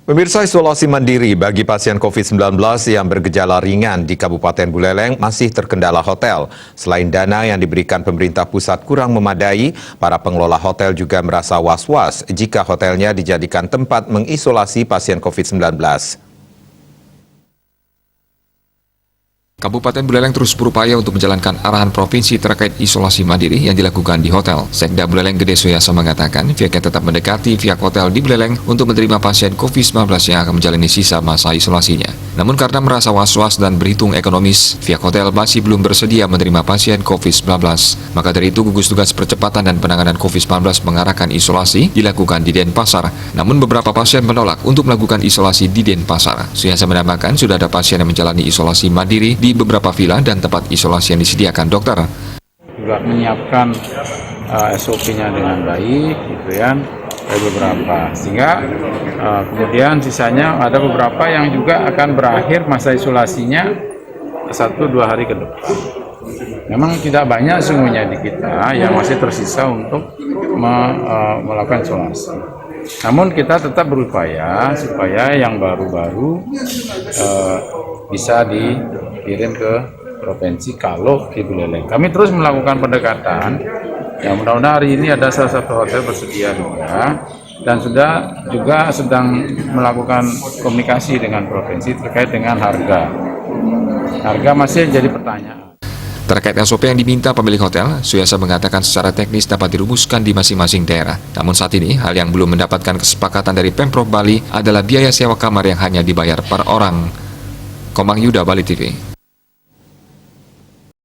Pemirsa, isolasi mandiri bagi pasien COVID-19 yang bergejala ringan di Kabupaten Buleleng masih terkendala hotel. Selain dana yang diberikan pemerintah pusat kurang memadai, para pengelola hotel juga merasa was-was jika hotelnya dijadikan tempat mengisolasi pasien COVID-19. Kabupaten Buleleng terus berupaya untuk menjalankan arahan provinsi terkait isolasi mandiri yang dilakukan di hotel. Sekda Buleleng Gede Suyasa mengatakan pihaknya tetap mendekati pihak hotel di Buleleng untuk menerima pasien COVID-19 yang akan menjalani sisa masa isolasinya. Namun karena merasa was-was dan berhitung ekonomis, pihak hotel masih belum bersedia menerima pasien COVID-19. Maka dari itu gugus tugas percepatan dan penanganan COVID-19 mengarahkan isolasi dilakukan di Denpasar. Namun beberapa pasien menolak untuk melakukan isolasi di Denpasar. Suyasa menambahkan sudah ada pasien yang menjalani isolasi mandiri di beberapa villa dan tempat isolasi yang disediakan dokter. Juga menyiapkan SOP-nya dengan baik, gitu kan, ada beberapa. Sehingga kemudian sisanya ada beberapa yang juga akan berakhir masa isolasinya 1-2 hari ke depan. Memang tidak banyak sungguhnya di kita yang masih tersisa untuk melakukan isolasi. Namun kita tetap berupaya supaya yang baru-baru bisa dikirim ke provinsi kalau di Buleleng. Kami terus melakukan pendekatan. Ya, mudah-mudahan hari ini ada salah satu hotel bersedia juga dan sudah juga sedang melakukan komunikasi dengan provinsi terkait dengan harga. Harga masih jadi pertanyaan. Terkait SOP yang diminta pemilik hotel, Suyasa mengatakan secara teknis dapat dirumuskan di masing-masing daerah. Namun saat ini, hal yang belum mendapatkan kesepakatan dari Pemprov Bali adalah biaya sewa kamar yang hanya dibayar per orang. Komang Yuda, Bali TV.